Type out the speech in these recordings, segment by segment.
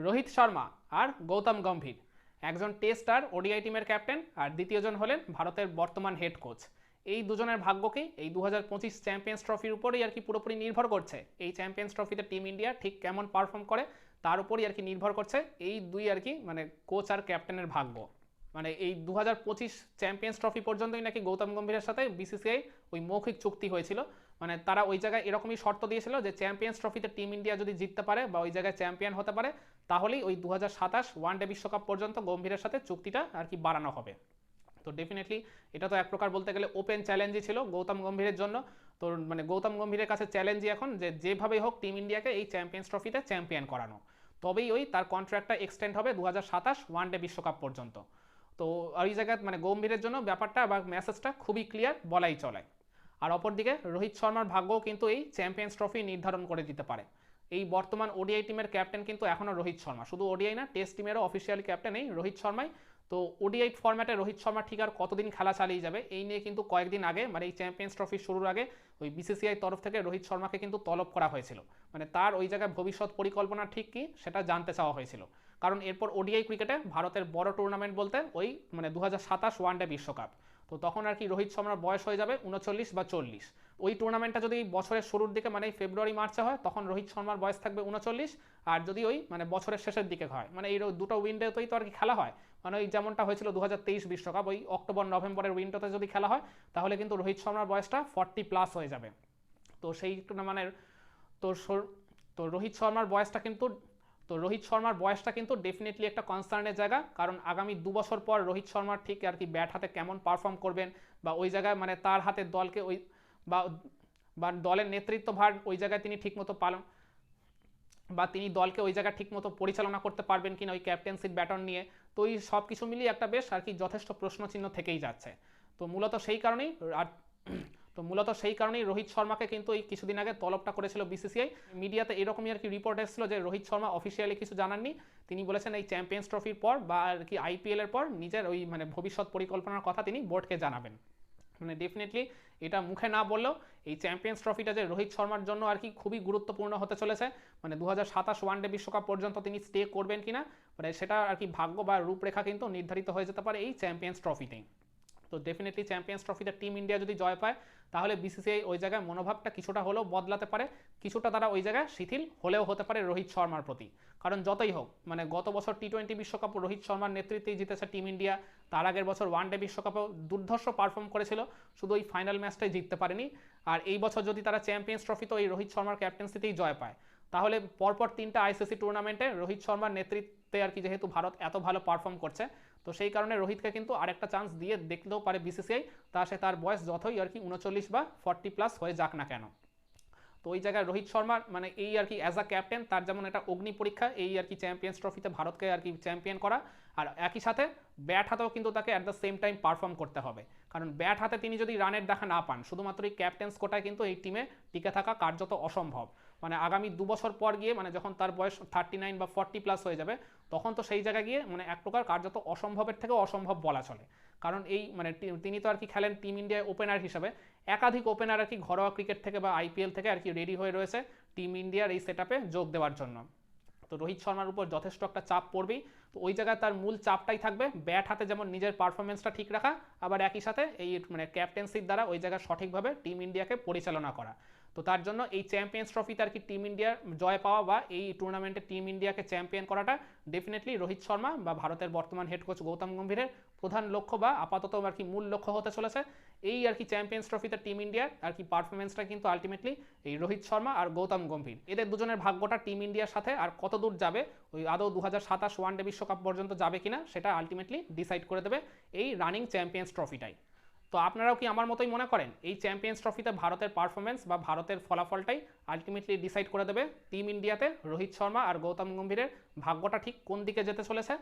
রোহিত শর্মা আর গৌতম গম্ভীর, একজন টেস্ট আর ওডিআই টিমের ক্যাপ্টেন আর দ্বিতীয়জন হলেন ভারতের বর্তমান হেড কোচ। এই দুজনের ভাগ্যকেই এই 2025 চ্যাম্পিয়ন্স ট্রফির উপরেই আর কি পুরোপুরি নির্ভর করছে। এই চ্যাম্পিয়ন্স ট্রফিতে টিম ইন্ডিয়া ঠিক কেমন পারফর্ম করে তার উপরই আর কি নির্ভর করছে এই দুই আর কি মানে কোচ আর ক্যাপ্টেনের ভাগ্য। মানে এই 2025 চ্যাম্পিয়ন্স ট্রফি পর্যন্তই নাকি গৌতম গম্ভীরের সাথে বিসিসিআই ওই মৌখিক চুক্তি হয়েছিল। মানে তারা ওই জায়গায় এরকমই শর্ত দিয়েছিল যে চ্যাম্পিয়ন্স ট্রফিতে টিম ইন্ডিয়া যদি জিততে পারে বা ওই জায়গায় চ্যাম্পিয়ন হতে পারে তাহলেই ওই 2027 ওয়ানডে বিশ্বকাপ পর্যন্ত গম্ভীরের সাথে চুক্তিটা আর কি বাড়ানো হবে। তো ডেফিনেটলি এটা তো এক প্রকার বলতে গেলে ওপেন চ্যালেঞ্জই ছিল গৌতম গম্ভীরের জন্য। তো মানে গৌতম গম্ভীরের কাছে চ্যালেঞ্জই এখন যে যেভাবেই হোক টিম ইন্ডিয়াকে এই চ্যাম্পিয়ন্স ট্রফিতে চ্যাম্পিয়ন করানো, তবেই ওই তার কন্ট্রাক্টটা এক্সটেন্ড হবে 2027 ওয়ানডে বিশ্বকাপ পর্যন্ত। তো ওই জায়গায় মানে গম্ভীরের জন্য ব্যাপারটা বা মেসেজটা খুবই ক্লিয়ার বলাই চলে। আর অপরদিকে রোহিত শর্মার ভাগ্যও কিন্তু এই চ্যাম্পিয়ন্স ট্রফি নির্ধারণ করে দিতে পারে। এই বর্তমান ওডিআই টিমের ক্যাপ্টেন কিন্তু এখনও রোহিত শর্মা, শুধু ওডিআই না টেস্ট টিমেরও অফিসিয়ালি ক্যাপ্টেন এই রোহিত শর্মাই। তো ওডিআই ফরম্যাটে রোহিত শর্মা ঠিক আর কতদিন খেলা চালিয়ে যাবে এই নিয়ে কিন্তু কয়েকদিন আগে মানে এই চ্যাম্পিয়ন্স ট্রফি শুরুর আগে ওই বিসিসিআই তরফ থেকে রোহিত শর্মাকে কিন্তু তলব করা হয়েছিল। মানে তার ওই জায়গায় ভবিষ্যৎ পরিকল্পনা ঠিক কি সেটা জানতে চাওয়া হয়েছিল। কারণ এরপর ওডিআই ক্রিকেটে ভারতের বড় টুর্নামেন্ট বলতে ওই মানে 2027 ওয়ানডে বিশ্বকাপ। তো তখন আর কি রোহিত শর্মার বয়স হয়ে যাবে 39 বা 40। ওই টুর্নামেন্টটা যদি বছরের শুরুর দিকে মানে ফেব্রুয়ারি মার্চে হয় তখন রোহিত শর্মার বয়স থাকবে 39। আর যদি ওই মানে বছরের শেষের দিকে হয় মানে এই দুটো উইন্ডোতেই তো আর কি খেলা হয়, মানে ওই যেমনটা হয়েছিল 2023 বিশ্বকাপ ওই অক্টোবর নভেম্বরের উইন্ডোতে যদি খেলা হয় তাহলে কিন্তু রোহিত শর্মার বয়সটা 40+ হয়ে যাবে। তো সেই টুর্নামেন্টের তো তো রোহিত শর্মার বয়সটা কিন্তু ডেফিনেটলি একটা কনসার্নের জায়গা। কারণ আগামী 2 বছর পর রোহিত শর্মার ঠিক আর কি ব্যাট হাতে কেমন পারফর্ম করবেন বা ওই জায়গায় মানে তার হাতে দলকে ওই বা বা দলের নেতৃত্বভার ওই জায়গায় তিনি ঠিকমতো পালন বা তিনি দলকে ওই জায়গায় ঠিকমতো পরিচালনা করতে পারবেন কিনা ওই ক্যাপ্টেন্সির ব্যাটন নিয়ে। তো এই সব কিছু মিলিয়ে একটা বেশ আর কি যথেষ্ট প্রশ্নচিহ্ন থেকেই যাচ্ছে। তো মূলত সেই কারণেই আর রোহিত শর্মাকে কিন্তু এই কিছুদিন আগে তলবটা করেছিল বিসিসিআই। মিডিয়াতে এরকমই আর কি রিপোর্ট এসেছিল যে রোহিত শর্মা অফিসিয়ালি কিছু জানাননি। তিনি বলেছেন এই চ্যাম্পিয়ন্স ট্রফির পর বা আর কি আইপিএল এর পর নিজের ওই মানে ভবিষ্যৎ পরিকল্পনার কথা তিনি বোর্ডকে জানাবেন। মানে ডেফিনেটলি এটা মুখে না বললেও এই চ্যাম্পিয়ন্স ট্রফিটা যে রোহিত শর্মার জন্য আর কি খুবই গুরুত্বপূর্ণ হতে চলেছে। মানে 2027 ওয়ানডে বিশ্বকাপ পর্যন্ত তিনি স্টে করবেন কিনা মানে সেটা আর কি ভাগ্য বা রূপরেখা কিন্তু নির্ধারিত হয়ে যেতে পারে এই চ্যাম্পিয়ন্স ট্রফিতেই। তো ডেফিনেটলি চ্যাম্পিয়ন্স ট্রফিতে টিম ইন্ডিয়া যদি জয় পায় তাহলে বিসিসিআই ওই জায়গায় মনোভাবটা কিছুটা হলেও বদলাতে পারে, কিছুটা তারা ওই জায়গায় শিথিল হলেও হতে পারে রোহিত শর্মার প্রতি। কারণ যতই হোক মানে গত বছর টি-20 বিশ্বকাপ রোহিত শর্মার নেতৃত্বেই জিতেছে টিম ইন্ডিয়া। তার আগের বছর ওয়ানডে বিশ্বকাপেও দুর্ধর্ষ পারফর্ম করেছিল, শুধু ওই ফাইনাল ম্যাচটাই জিততে পারেনি। আর এই বছর যদি তারা চ্যাম্পিয়ন্স ট্রফি তো এই রোহিত শর্মার ক্যাপ্টেন্সিতেই জয় পায় তাহলে পরপর 3টা আইসিসি টুর্নামেন্টে রোহিত শর্মার নেতৃত্বে আর কি যেহেতু ভারত এত ভালো পারফর্ম করছে তো সেই কারণে রোহিতকে কিন্তু আরেকটা চান্স দিয়ে দেখতেও পারে বিসিসিআই, তা সে তার বয়স যতই আর কি 39 বা 40+ হয়ে যাক না কেন। তো ওই জায়গায় রোহিত শর্মার মানে এই আর কি অ্যাজ আ ক্যাপ্টেন তার যেমন একটা অগ্নি পরীক্ষা এই আর কি চ্যাম্পিয়ন্স ট্রফিতে ভারতকে আর কি চ্যাম্পিয়ন করা, আর একই সাথে ব্যাট হাতেও কিন্তু তাকে at the same time perform করতে হবে। কারণ ব্যাট হাতে তিনি যদি রানের দেখা না পান শুধুমাত্র এই ক্যাপ্টেন্স কোটায় কিন্তু এই টিমে টিকে থাকা কার্যত অসম্ভব। মানে আগামী 2 বছর পর গিয়ে মানে যখন তার বয়স 39 বা 40+ হয়ে যাবে তখন তো সেই জায়গায় গিয়ে মানে এক প্রকার কার্যত অসম্ভবের থেকেও অসম্ভব বলা চলে। কারণ এই মানে তিনি তো আর কি খেলেন টিম ইন্ডিয়ায় ওপেনার হিসাবে, একাধিক ওপেনার আর কি ঘরোয়া ক্রিকেট থেকে বা আইপিএল থেকে আর কি রেডি হয়ে রয়েছে টিম ইন্ডিয়ার এই সেটআপে যোগ দেওয়ার জন্য। তো রোহিত শর্মার উপর যথেষ্ট একটা চাপ পড়বেই। তো ওই জায়গায় তার মূল চাপটাই থাকবে ব্যাট হাতে যেমন নিজের পারফরমেন্সটা ঠিক রাখা, আবার একই সাথে এই মানে ক্যাপ্টেন্সির দ্বারা ওই জায়গায় সঠিকভাবে টিম ইন্ডিয়াকে পরিচালনা করা। তো তার জন্য এই চ্যাম্পিয়ন্স ট্রফিতে আর কি টিম ইন্ডিয়ার জয় পাওয়া বা এই টুর্নামেন্টে টিম ইন্ডিয়াকে চ্যাম্পিয়ন করাটা ডেফিনেটলি রোহিত শর্মা বা ভারতের বর্তমান হেড কোচ গৌতম গম্ভীরের প্রধান লক্ষ্য বা আপাতত আর কি মূল লক্ষ্য হতে চলেছে। এই আর কি চ্যাম্পিয়ন্স ট্রফিতে টিম ইন্ডিয়ার আর কি পারফরমেন্সটা কিন্তু আলটিমেটলি এই রোহিত শর্মা আর গৌতম গম্ভীর এদের দুজনের ভাগ্যটা টিম ইন্ডিয়ার সাথে আর কত দূর যাবে ওই আদৌ 2027 ওয়ানডে বিশ্বকাপ পর্যন্ত যাবে কিনা সেটা আলটিমেটলি ডিসাইড করে দেবে এই রানিং চ্যাম্পিয়ন্স ট্রফিটাই। তো আপনারাও কি আমার মতোই মনে করেন এই চ্যাম্পিয়ন্স ট্রফিতে ভারতের পারফরমেন্স বা ভারতের ফলাফলটাই আলটিমেটলি ডিসাইড করে দেবে টিম ইন্ডিয়াতে রোহিত শর্মা আর গৌতম গম্ভীরের ভাগ্যটা ঠিক কোন দিকে যেতে চলেছে?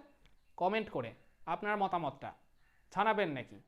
কমেন্ট করে আপনার মতামতটা জানাবেন নাকি?